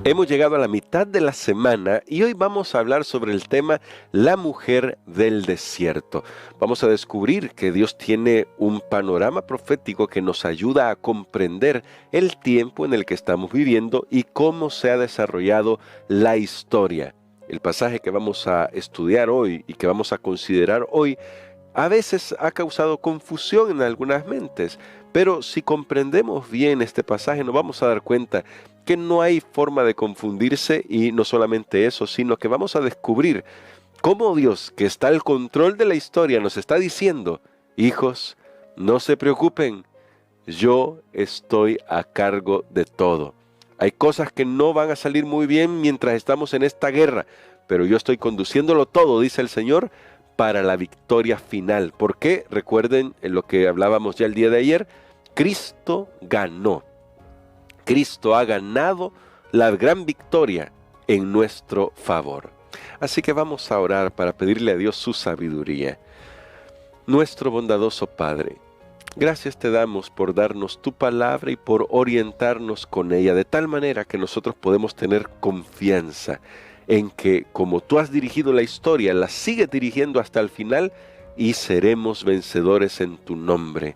Hemos llegado a la mitad de la semana y hoy vamos a hablar sobre el tema La mujer del desierto. Vamos a descubrir que Dios tiene un panorama profético que nos ayuda a comprender el tiempo en el que estamos viviendo y cómo se ha desarrollado la historia. El pasaje que vamos a estudiar hoy y que vamos a considerar hoy a veces ha causado confusión en algunas mentes, pero si comprendemos bien este pasaje nos vamos a dar cuenta que no hay forma de confundirse y no solamente eso, sino que vamos a descubrir cómo Dios, que está al control de la historia, nos está diciendo: hijos, no se preocupen, yo estoy a cargo de todo. Hay cosas que no van a salir muy bien mientras estamos en esta guerra, pero yo estoy conduciéndolo todo, dice el Señor, para la victoria final. ¿Por qué? Recuerden en lo que hablábamos ya el día de ayer, Cristo ganó. Cristo ha ganado la gran victoria en nuestro favor. Así que vamos a orar para pedirle a Dios su sabiduría. Nuestro bondadoso Padre, gracias te damos por darnos tu palabra y por orientarnos con ella, de tal manera que nosotros podemos tener confianza en que, como tú has dirigido la historia, la sigues dirigiendo hasta el final y seremos vencedores en tu nombre.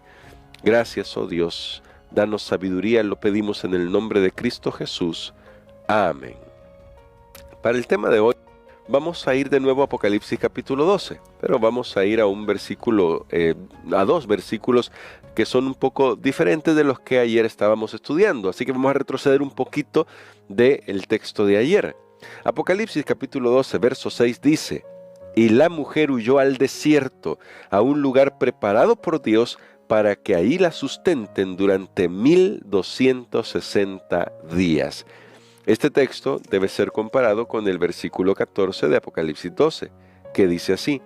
Gracias, oh Dios. Danos sabiduría, lo pedimos en el nombre de Cristo Jesús. Amén. Para el tema de hoy, vamos a ir de nuevo a Apocalipsis capítulo 12, pero vamos a ir a un versículo, a dos versículos que son un poco diferentes de los que ayer estábamos estudiando. Así que vamos a retroceder un poquito del texto de ayer. Apocalipsis capítulo 12, verso 6 dice: y la mujer huyó al desierto, a un lugar preparado por Dios, para que ahí la sustenten durante 1260 días. Este texto debe ser comparado con el versículo 14 de Apocalipsis 12, que dice así: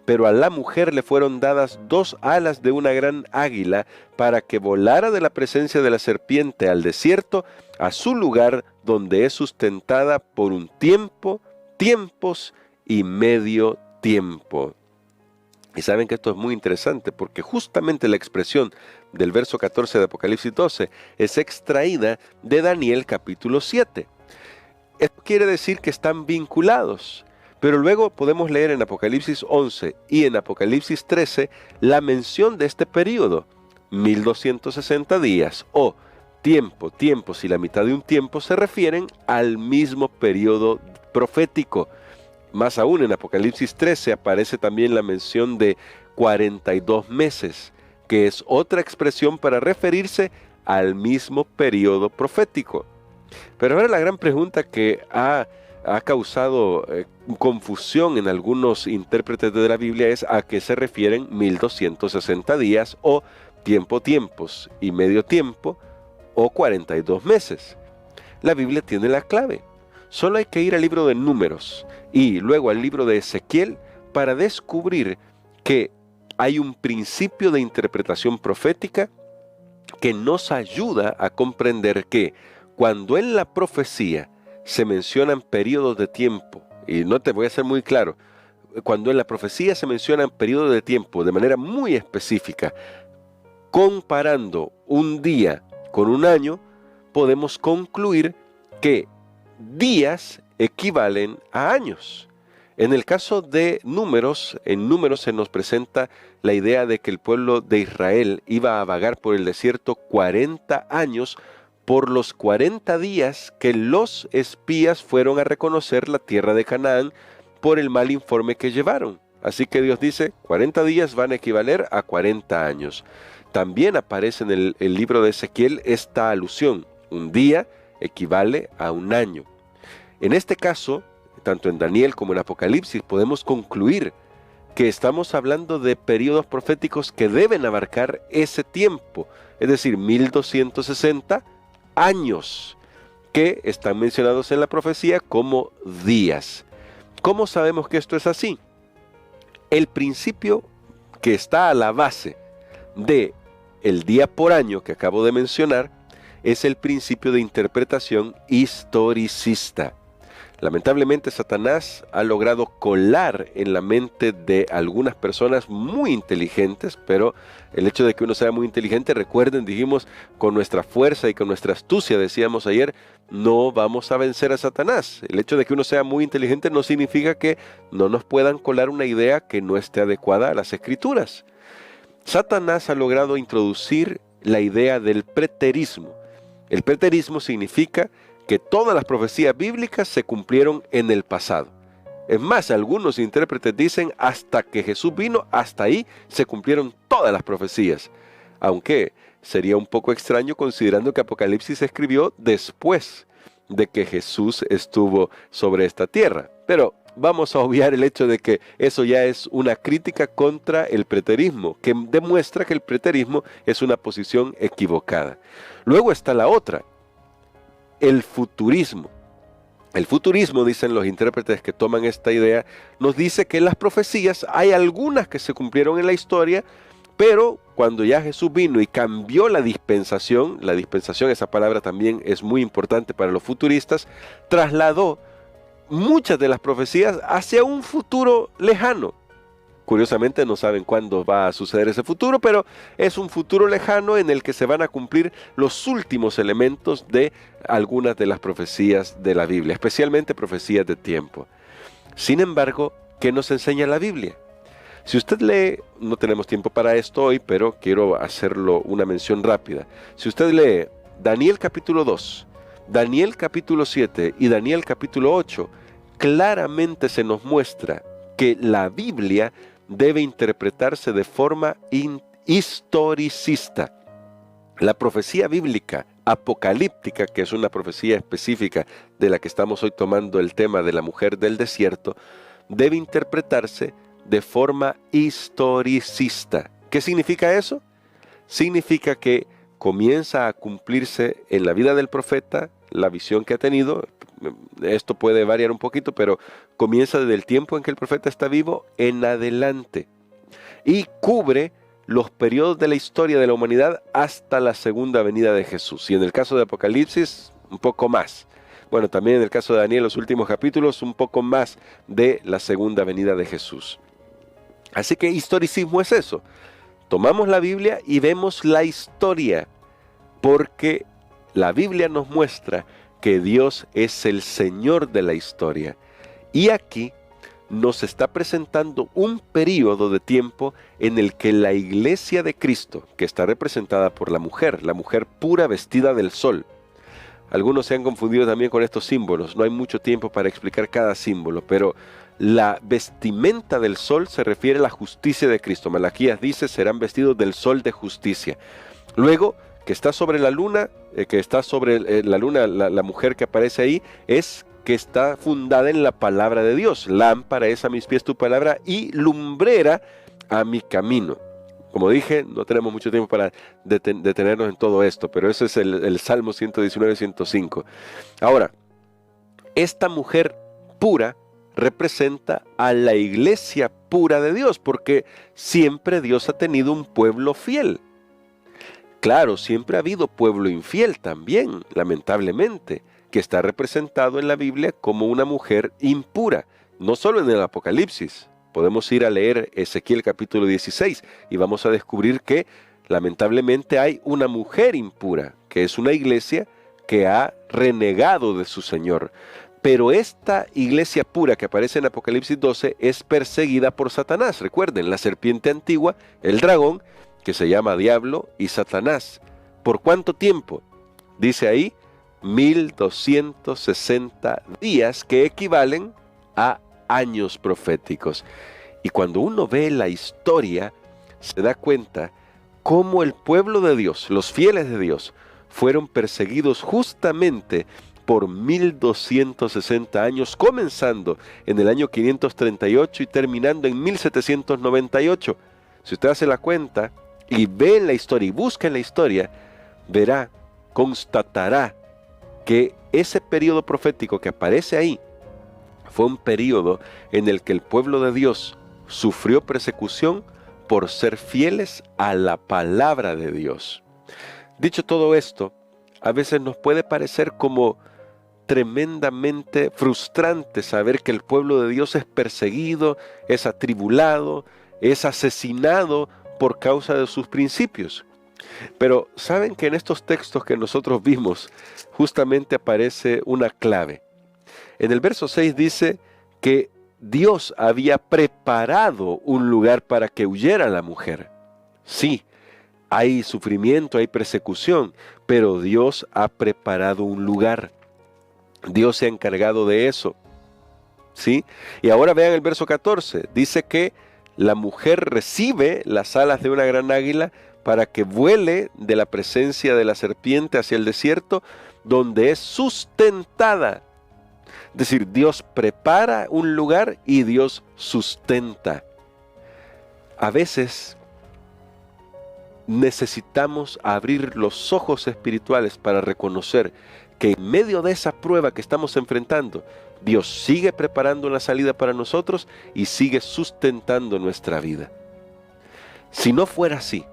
pero a la mujer le fueron dadas 2 alas de una gran águila, para que volara de la presencia de la serpiente al desierto, a su lugar donde es sustentada por un tiempo, tiempos y medio tiempo. Y saben que esto es muy interesante porque justamente la expresión del verso 14 de Apocalipsis 12 es extraída de Daniel capítulo 7. Esto quiere decir que están vinculados, pero luego podemos leer en Apocalipsis 11 y en Apocalipsis 13 la mención de este periodo, 1260 días o tiempo, tiempos y la mitad de un tiempo se refieren al mismo periodo profético. Más aún, en Apocalipsis 13 aparece también la mención de 42 meses, que es otra expresión para referirse al mismo periodo profético. Pero ahora la gran pregunta que ha causado confusión en algunos intérpretes de la Biblia es a qué se refieren 1260 días o tiempo, tiempos y medio tiempo o 42 meses. La Biblia tiene la clave. Solo hay que ir al libro de Números y luego al libro de Ezequiel para descubrir que hay un principio de interpretación profética que nos ayuda a comprender que cuando en la profecía se mencionan periodos de tiempo, y no te voy a ser muy claro, cuando en la profecía se mencionan periodos de tiempo de manera muy específica, comparando un día con un año, podemos concluir que días equivalen a años. En el caso de Números, en Números se nos presenta la idea de que el pueblo de Israel iba a vagar por el desierto 40 años por los 40 días que los espías fueron a reconocer la tierra de Canaán por el mal informe que llevaron. Así que Dios dice, 40 días van a equivaler a 40 años. También aparece en el libro de Ezequiel esta alusión, un día equivale a un año. En este caso, tanto en Daniel como en Apocalipsis, podemos concluir que estamos hablando de periodos proféticos que deben abarcar ese tiempo, es decir, 1260 años, que están mencionados en la profecía como días. ¿Cómo sabemos que esto es así? El principio que está a la base de el día por año que acabo de mencionar es el principio de interpretación historicista. Lamentablemente, Satanás ha logrado colar en la mente de algunas personas muy inteligentes, pero el hecho de que uno sea muy inteligente, recuerden, dijimos, con nuestra fuerza y con nuestra astucia, decíamos ayer, no vamos a vencer a Satanás. El hecho de que uno sea muy inteligente no significa que no nos puedan colar una idea que no esté adecuada a las Escrituras. Satanás ha logrado introducir la idea del preterismo. El preterismo significa que todas las profecías bíblicas se cumplieron en el pasado. Es más, algunos intérpretes dicen hasta que Jesús vino, hasta ahí se cumplieron todas las profecías. Aunque sería un poco extraño considerando que Apocalipsis se escribió después de que Jesús estuvo sobre esta tierra. Pero vamos a obviar el hecho de que eso ya es una crítica contra el preterismo, que demuestra que el preterismo es una posición equivocada. Luego está la otra, el futurismo. El futurismo, dicen los intérpretes que toman esta idea, nos dice que en las profecías hay algunas que se cumplieron en la historia, pero cuando ya Jesús vino y cambió la dispensación, esa palabra también es muy importante para los futuristas, trasladó muchas de las profecías hacia un futuro lejano. Curiosamente no saben cuándo va a suceder ese futuro, pero es un futuro lejano en el que se van a cumplir los últimos elementos de algunas de las profecías de la Biblia, especialmente profecías de tiempo. Sin embargo, ¿qué nos enseña la Biblia? Si usted lee, no tenemos tiempo para esto hoy, pero quiero hacerlo una mención rápida. Si usted lee Daniel capítulo 2, Daniel capítulo 7 y Daniel capítulo 8, claramente se nos muestra que la Biblia debe interpretarse de forma historicista. La profecía bíblica apocalíptica, que es una profecía específica de la que estamos hoy tomando el tema de la mujer del desierto, debe interpretarse de forma historicista. ¿Qué significa eso? Significa que comienza a cumplirse en la vida del profeta la visión que ha tenido. Esto puede variar un poquito, pero comienza desde el tiempo en que el profeta está vivo en adelante y cubre los periodos de la historia de la humanidad hasta la segunda venida de Jesús. Y en el caso de Apocalipsis, un poco más. Bueno, también en el caso de Daniel, los últimos capítulos, un poco más de la segunda venida de Jesús. Así que historicismo es eso. Tomamos la Biblia y vemos la historia, porque la Biblia nos muestra que Dios es el Señor de la historia. Y aquí nos está presentando un período de tiempo en el que la iglesia de Cristo, que está representada por la mujer pura vestida del sol. Algunos se han confundido también con estos símbolos, no hay mucho tiempo para explicar cada símbolo, pero la vestimenta del sol se refiere a la justicia de Cristo. Malaquías dice, serán vestidos del sol de justicia. Luego, que está sobre la luna, la mujer que aparece ahí, es que está fundada en la palabra de Dios. Lámpara es a mis pies tu palabra y lumbrera a mi camino. Como dije, no tenemos mucho tiempo para detenernos en todo esto, pero ese es el Salmo 119-105. Ahora, esta mujer pura representa a la iglesia pura de Dios, porque siempre Dios ha tenido un pueblo fiel. Claro, siempre ha habido pueblo infiel también, lamentablemente, que está representado en la Biblia como una mujer impura, no solo en el Apocalipsis. Podemos ir a leer Ezequiel capítulo 16 y vamos a descubrir que lamentablemente hay una mujer impura, que es una iglesia que ha renegado de su Señor. Pero esta iglesia pura que aparece en Apocalipsis 12 es perseguida por Satanás. Recuerden, la serpiente antigua, el dragón, que se llama Diablo y Satanás. ¿Por cuánto tiempo? Dice ahí, 1260 días, que equivalen a años proféticos. Y cuando uno ve la historia, se da cuenta cómo el pueblo de Dios, los fieles de Dios, fueron perseguidos justamente por 1260 años, comenzando en el año 538 y terminando en 1798. Si usted hace la cuenta y ve en la historia y busca en la historia, verá, constatará que ese periodo profético que aparece ahí fue un periodo en el que el pueblo de Dios sufrió persecución por ser fieles a la palabra de Dios. Dicho todo esto, a veces nos puede parecer como tremendamente frustrante saber que el pueblo de Dios es perseguido, es atribulado, es asesinado por causa de sus principios. Pero saben que en estos textos que nosotros vimos justamente aparece una clave. En el verso 6 dice que Dios había preparado un lugar para que huyera la mujer. Sí, hay sufrimiento, hay persecución, pero Dios ha preparado un lugar. Dios se ha encargado de eso. ¿Sí? Y ahora vean el verso 14. Dice que la mujer recibe las alas de una gran águila para que vuele de la presencia de la serpiente hacia el desierto, donde es sustentada. Es decir, Dios prepara un lugar y Dios sustenta. A veces necesitamos abrir los ojos espirituales para reconocer que en medio de esa prueba que estamos enfrentando, Dios sigue preparando una salida para nosotros y sigue sustentando nuestra vida. Si no fuera así,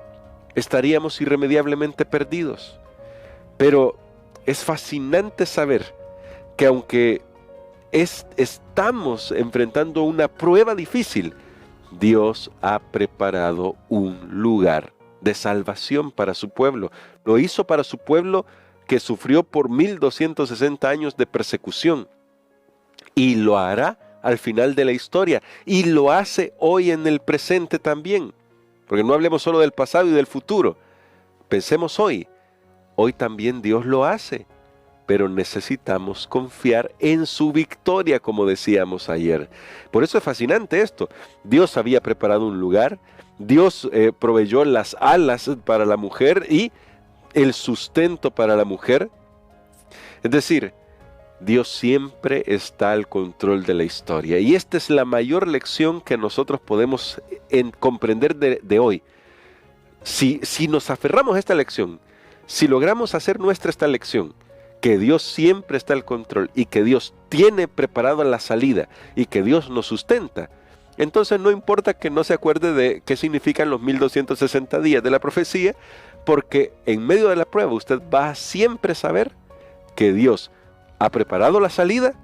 estaríamos irremediablemente perdidos. Pero es fascinante saber que aunque estamos enfrentando una prueba difícil, Dios ha preparado un lugar de salvación para su pueblo. Lo hizo para su pueblo que sufrió por 1260 años de persecución. Y lo hará al final de la historia. Y lo hace hoy en el presente también. Porque no hablemos solo del pasado y del futuro. Pensemos hoy. Hoy también Dios lo hace. Pero necesitamos confiar en su victoria, como decíamos ayer. Por eso es fascinante esto. Dios había preparado un lugar. Dios proveyó las alas para la mujer y el sustento para la mujer. Es decir, Dios siempre está al control de la historia. Y esta es la mayor lección que nosotros podemos comprender de hoy. Si nos aferramos a esta lección, si logramos hacer nuestra esta lección, que Dios siempre está al control y que Dios tiene preparada la salida y que Dios nos sustenta, entonces no importa que no se acuerde de qué significan los 1260 días de la profecía, porque en medio de la prueba usted va a siempre saber que Dios ha preparado la salida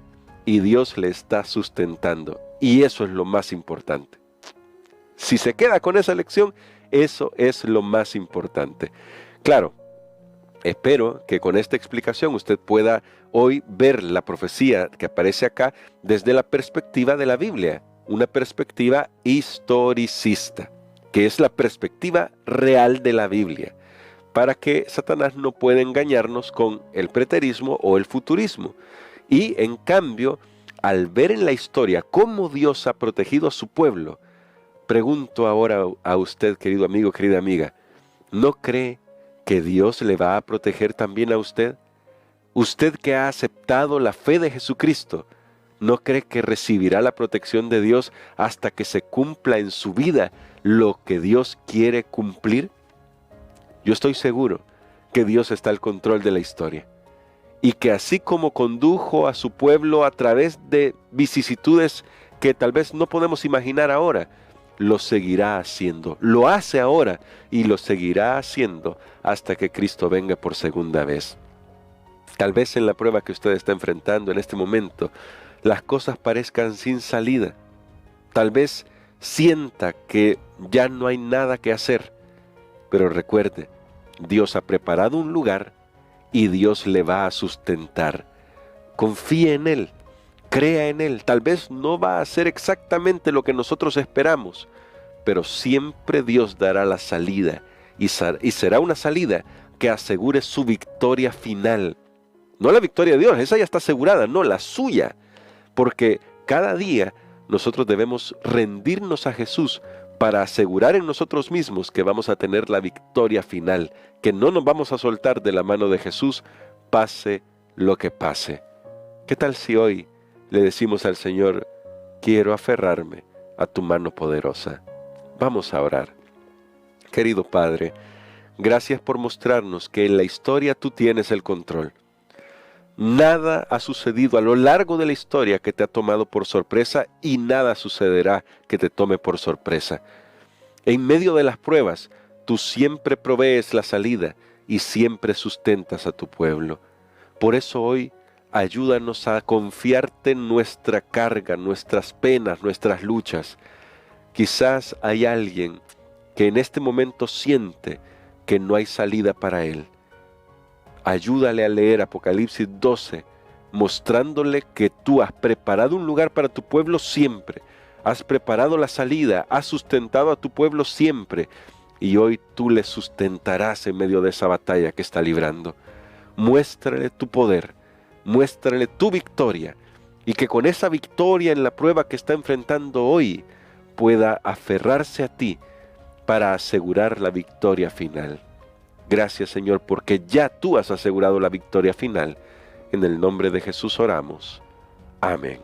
y Dios le está sustentando. Y eso es lo más importante. Si se queda con esa lección, eso es lo más importante. Claro, espero que con esta explicación usted pueda hoy ver la profecía que aparece acá desde la perspectiva de la Biblia, una perspectiva historicista, que es la perspectiva real de la Biblia, para que Satanás no pueda engañarnos con el preterismo o el futurismo. Y en cambio, al ver en la historia cómo Dios ha protegido a su pueblo, pregunto ahora a usted, querido amigo, querida amiga, ¿no cree que Dios le va a proteger también a usted? Usted que ha aceptado la fe de Jesucristo, ¿no cree que recibirá la protección de Dios hasta que se cumpla en su vida lo que Dios quiere cumplir? Yo estoy seguro que Dios está al control de la historia y que así como condujo a su pueblo a través de vicisitudes que tal vez no podemos imaginar ahora, lo seguirá haciendo. Lo hace ahora y lo seguirá haciendo hasta que Cristo venga por segunda vez. Tal vez en la prueba que usted está enfrentando en este momento, las cosas parezcan sin salida. Tal vez sienta que ya no hay nada que hacer. Pero recuerde, Dios ha preparado un lugar y Dios le va a sustentar. Confíe en Él, crea en Él. Tal vez no va a hacer exactamente lo que nosotros esperamos, pero siempre Dios dará la salida y será una salida que asegure su victoria final. No la victoria de Dios, esa ya está asegurada, no, la suya. Porque cada día nosotros debemos rendirnos a Jesús para asegurar en nosotros mismos que vamos a tener la victoria final, que no nos vamos a soltar de la mano de Jesús, pase lo que pase. ¿Qué tal si hoy le decimos al Señor, quiero aferrarme a tu mano poderosa? Vamos a orar. Querido Padre, gracias por mostrarnos que en la historia tú tienes el control. Nada ha sucedido a lo largo de la historia que te ha tomado por sorpresa y nada sucederá que te tome por sorpresa. En medio de las pruebas, tú siempre provees la salida y siempre sustentas a tu pueblo. Por eso hoy ayúdanos a confiarte nuestra carga, nuestras penas, nuestras luchas. Quizás hay alguien que en este momento siente que no hay salida para él. Ayúdale a leer Apocalipsis 12, mostrándole que tú has preparado un lugar para tu pueblo siempre, has preparado la salida, has sustentado a tu pueblo siempre, y hoy tú le sustentarás en medio de esa batalla que está librando. Muéstrale tu poder, muéstrale tu victoria, y que con esa victoria en la prueba que está enfrentando hoy, pueda aferrarse a ti para asegurar la victoria final. Gracias, Señor, porque ya tú has asegurado la victoria final. En el nombre de Jesús oramos. Amén.